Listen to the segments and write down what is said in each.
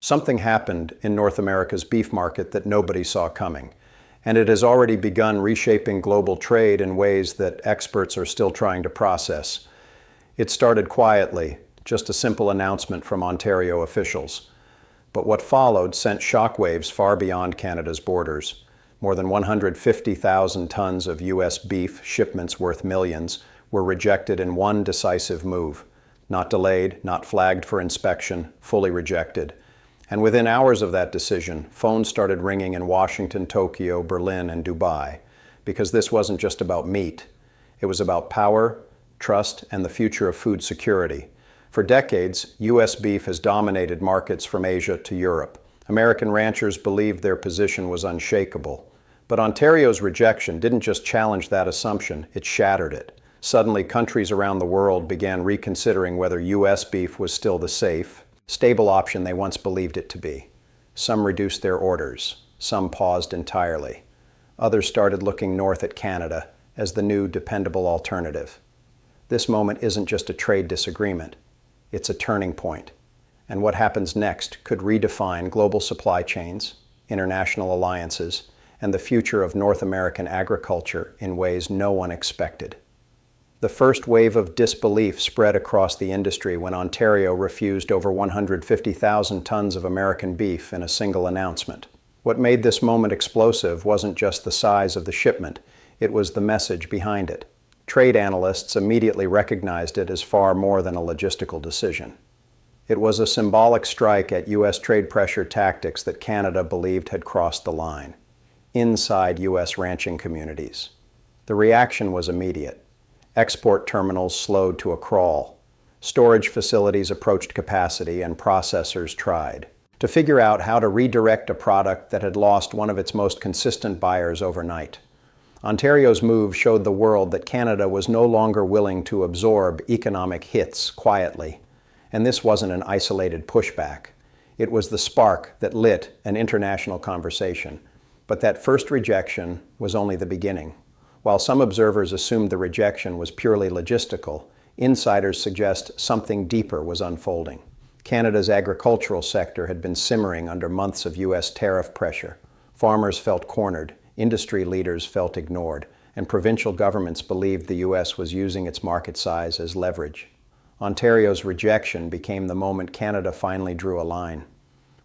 Something happened in North America's beef market that nobody saw coming, and it has already begun reshaping global trade in ways that experts are still trying to process. It started quietly, just a simple announcement from Ontario officials. But what followed sent shockwaves far beyond Canada's borders. More than 150,000 tons of U.S. beef, shipments worth millions, were rejected in one decisive move. Not delayed, not flagged for inspection, fully rejected. And within hours of that decision, phones started ringing in Washington, Tokyo, Berlin, and Dubai. Because this wasn't just about meat. It was about power, trust, and the future of food security. For decades, U.S. beef has dominated markets from Asia to Europe. American ranchers believed their position was unshakable. But Ontario's rejection didn't just challenge that assumption, it shattered it. Suddenly, countries around the world began reconsidering whether U.S. beef was still the safe, stable option they once believed it to be. Some reduced their orders. Some paused entirely. Others started looking north at Canada as the new dependable alternative. This moment isn't just a trade disagreement. It's a turning point. And what happens next could redefine global supply chains, international alliances, and the future of North American agriculture in ways no one expected. The first wave of disbelief spread across the industry when Ontario refused over 150,000 tons of American beef in a single announcement. What made this moment explosive wasn't just the size of the shipment, it was the message behind it. Trade analysts immediately recognized it as far more than a logistical decision. It was a symbolic strike at U.S. trade pressure tactics that Canada believed had crossed the line, inside U.S. ranching communities. The reaction was immediate. Export terminals slowed to a crawl. Storage facilities approached capacity and processors tried to figure out how to redirect a product that had lost one of its most consistent buyers overnight. Ontario's move showed the world that Canada was no longer willing to absorb economic hits quietly. And this wasn't an isolated pushback. It was the spark that lit an international conversation. But that first rejection was only the beginning. While some observers assumed the rejection was purely logistical, insiders suggest something deeper was unfolding. Canada's agricultural sector had been simmering under months of U.S. tariff pressure. Farmers felt cornered, industry leaders felt ignored, and provincial governments believed the U.S. was using its market size as leverage. Ontario's rejection became the moment Canada finally drew a line.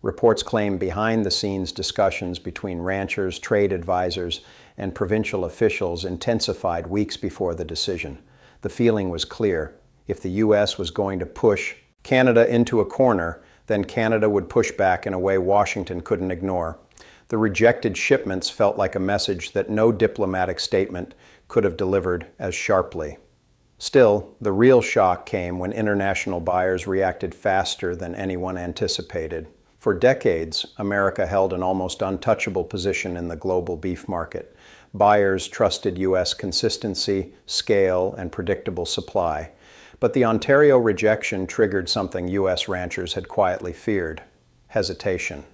Reports claim behind-the-scenes discussions between ranchers, trade advisors, and provincial officials intensified weeks before the decision. The feeling was clear. If the U.S. was going to push Canada into a corner, then Canada would push back in a way Washington couldn't ignore. The rejected shipments felt like a message that no diplomatic statement could have delivered as sharply. Still, the real shock came when international buyers reacted faster than anyone anticipated. For decades, America held an almost untouchable position in the global beef market. Buyers trusted U.S. consistency, scale, and predictable supply. But the Ontario rejection triggered something U.S. ranchers had quietly feared: hesitation.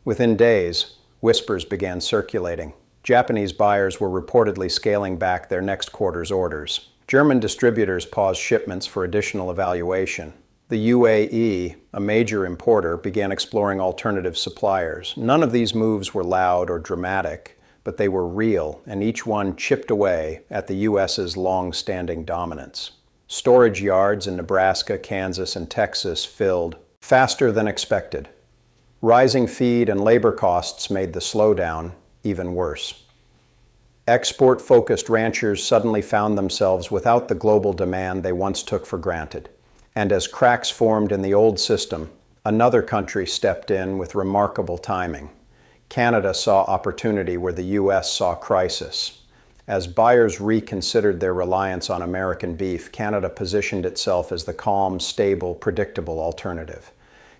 Within days, whispers began circulating. Japanese buyers were reportedly scaling back their next quarter's orders. German distributors paused shipments for additional evaluation. The UAE, a major importer, began exploring alternative suppliers. None of these moves were loud or dramatic, but they were real, and each one chipped away at the U.S.'s long-standing dominance. Storage yards in Nebraska, Kansas, and Texas filled faster than expected. Rising feed and labor costs made the slowdown even worse. Export-focused ranchers suddenly found themselves without the global demand they once took for granted. And as cracks formed in the old system, another country stepped in with remarkable timing. Canada saw opportunity where the U.S. saw crisis. As buyers reconsidered their reliance on American beef, Canada positioned itself as the calm, stable, predictable alternative.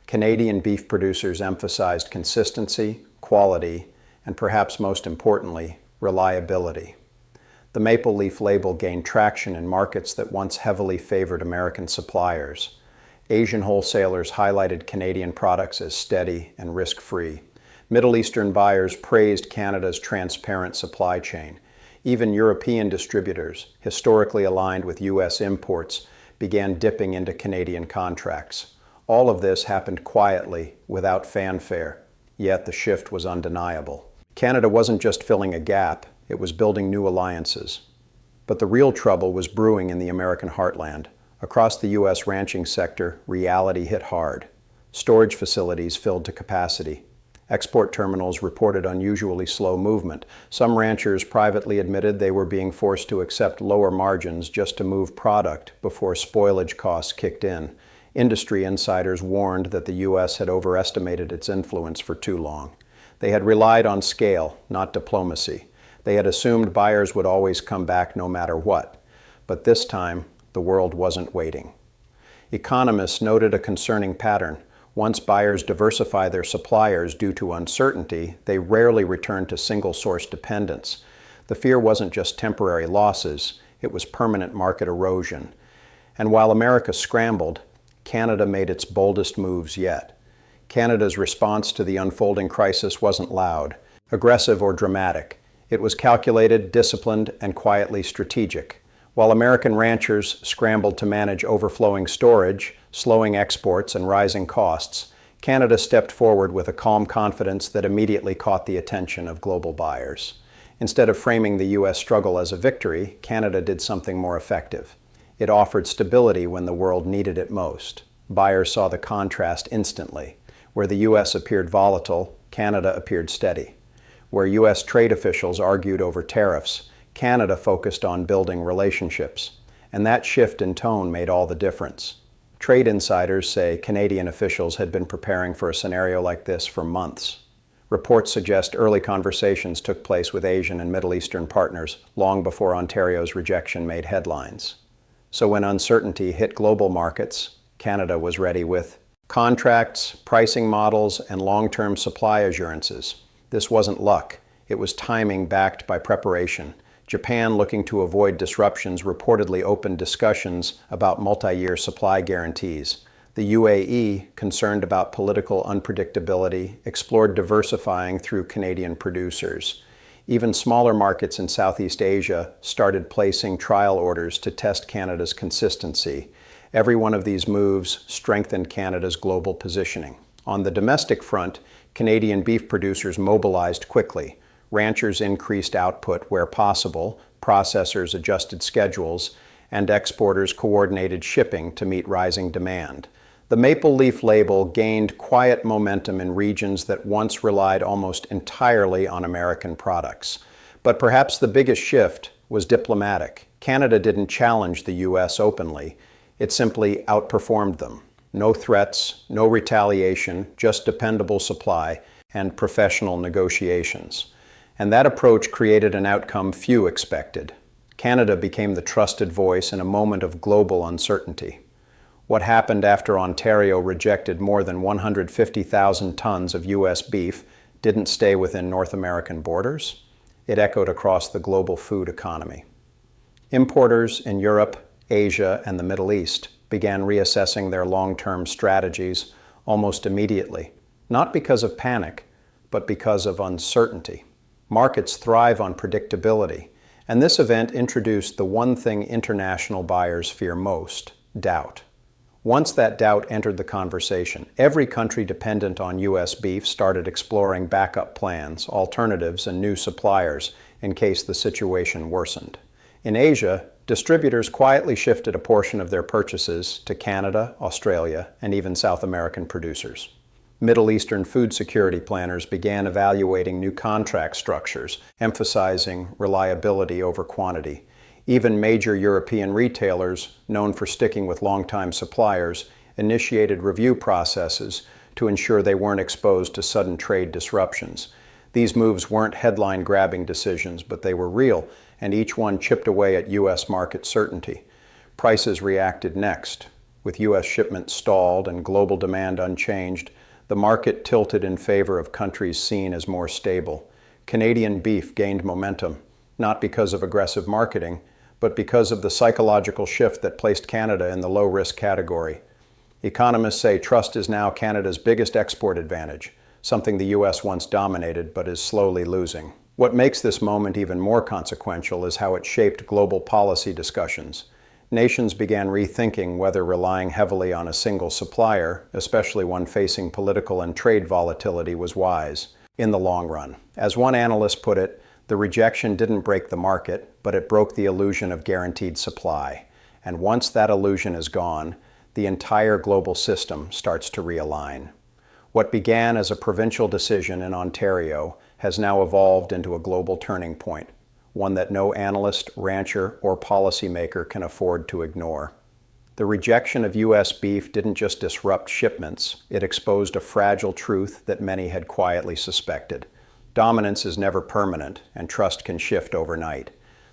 Canadian beef producers emphasized consistency, quality, and perhaps most importantly, reliability. The maple leaf label gained traction in markets that once heavily favored American suppliers. Asian wholesalers highlighted Canadian products as steady and risk-free. Middle Eastern buyers praised Canada's transparent supply chain. Even European distributors, historically aligned with U.S. imports, began dipping into Canadian contracts. All of this happened quietly, without fanfare, yet the shift was undeniable. Canada wasn't just filling a gap, it was building new alliances. But the real trouble was brewing in the American heartland. Across the U.S. ranching sector, reality hit hard. Storage facilities filled to capacity. Export terminals reported unusually slow movement. Some ranchers privately admitted they were being forced to accept lower margins just to move product before spoilage costs kicked in. Industry insiders warned that the U.S. had overestimated its influence for too long. They had relied on scale, not diplomacy. They had assumed buyers would always come back no matter what. But this time, the world wasn't waiting. Economists noted a concerning pattern. Once buyers diversify their suppliers due to uncertainty, they rarely return to single-source dependence. The fear wasn't just temporary losses, it was permanent market erosion. And while America scrambled, Canada made its boldest moves yet. Canada's response to the unfolding crisis wasn't loud, aggressive, or dramatic. It was calculated, disciplined, and quietly strategic. While American ranchers scrambled to manage overflowing storage, slowing exports, and rising costs, Canada stepped forward with a calm confidence that immediately caught the attention of global buyers. Instead of framing the U.S. struggle as a victory, Canada did something more effective. It offered stability when the world needed it most. Buyers saw the contrast instantly. Where the U.S. appeared volatile, Canada appeared steady. Where U.S. trade officials argued over tariffs, Canada focused on building relationships. And that shift in tone made all the difference. Trade insiders say Canadian officials had been preparing for a scenario like this for months. Reports suggest early conversations took place with Asian and Middle Eastern partners long before Ontario's rejection made headlines. So when uncertainty hit global markets, Canada was ready with contracts, pricing models, and long-term supply assurances. This wasn't luck. It was timing backed by preparation. Japan, looking to avoid disruptions, reportedly opened discussions about multi-year supply guarantees. The UAE, concerned about political unpredictability, explored diversifying through Canadian producers. Even smaller markets in Southeast Asia started placing trial orders to test Canada's consistency. Every one of these moves strengthened Canada's global positioning. On the domestic front, Canadian beef producers mobilized quickly. Ranchers increased output where possible, processors adjusted schedules, and exporters coordinated shipping to meet rising demand. The maple leaf label gained quiet momentum in regions that once relied almost entirely on American products. But perhaps the biggest shift was diplomatic. Canada didn't challenge the U.S. openly. It simply outperformed them. No threats, no retaliation, just dependable supply and professional negotiations. And that approach created an outcome few expected. Canada became the trusted voice in a moment of global uncertainty. What happened after Ontario rejected more than 150,000 tons of U.S. beef didn't stay within North American borders. It echoed across the global food economy. Importers in Europe, Asia, and the Middle East began reassessing their long-term strategies almost immediately, not because of panic, but because of uncertainty. Markets thrive on predictability, and this event introduced the one thing international buyers fear most: doubt. Once that doubt entered the conversation, every country dependent on U.S. beef started exploring backup plans, alternatives, and new suppliers in case the situation worsened. In Asia, distributors quietly shifted a portion of their purchases to Canada, Australia, and even South American producers. Middle Eastern food security planners began evaluating new contract structures, emphasizing reliability over quantity. Even major European retailers, known for sticking with longtime suppliers, initiated review processes to ensure they weren't exposed to sudden trade disruptions. These moves weren't headline-grabbing decisions, but they were real, and each one chipped away at U.S. market certainty. Prices reacted next. With U.S. shipments stalled and global demand unchanged, the market tilted in favor of countries seen as more stable. Canadian beef gained momentum, not because of aggressive marketing, but because of the psychological shift that placed Canada in the low-risk category. Economists say trust is now Canada's biggest export advantage, something the U.S. once dominated but is slowly losing. What makes this moment even more consequential is how it shaped global policy discussions. nations began rethinking whether relying heavily on a single supplier, especially one facing political and trade volatility, was wise in the long run. As one analyst put it, the rejection didn't break the market, but it broke the illusion of guaranteed supply. And once that illusion is gone, the entire global system starts to realign. What began as a provincial decision in Ontario has now evolved into a global turning point, one that no analyst, rancher, or policymaker can afford to ignore. The rejection of U.S. beef didn't just disrupt shipments, it exposed a fragile truth that many had quietly suspected. Dominance is never permanent, and trust can shift overnight.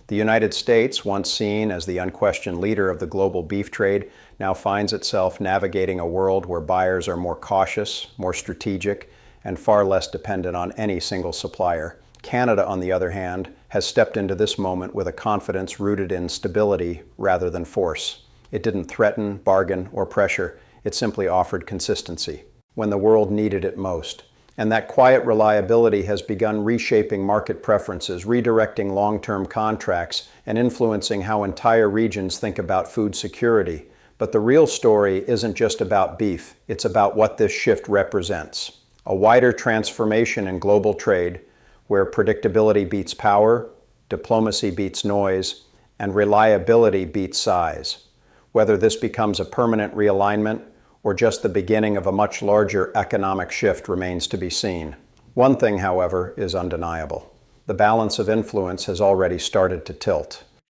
The United States, once seen as the unquestioned leader of the global beef trade, now finds itself navigating a world where buyers are more cautious, more strategic, and far less dependent on any single supplier. Canada, on the other hand, has stepped into this moment with a confidence rooted in stability rather than force. It didn't threaten, bargain, or pressure. It simply offered consistency when the world needed it most. And that quiet reliability has begun reshaping market preferences, redirecting long-term contracts, and influencing how entire regions think about food security. But the real story isn't just about beef. It's about what this shift represents. A wider transformation in global trade, where predictability beats power, diplomacy beats noise, and reliability beats size. Whether this becomes a permanent realignment or just the beginning of a much larger economic shift remains to be seen. One thing, however, is undeniable. The balance of influence has already started to tilt.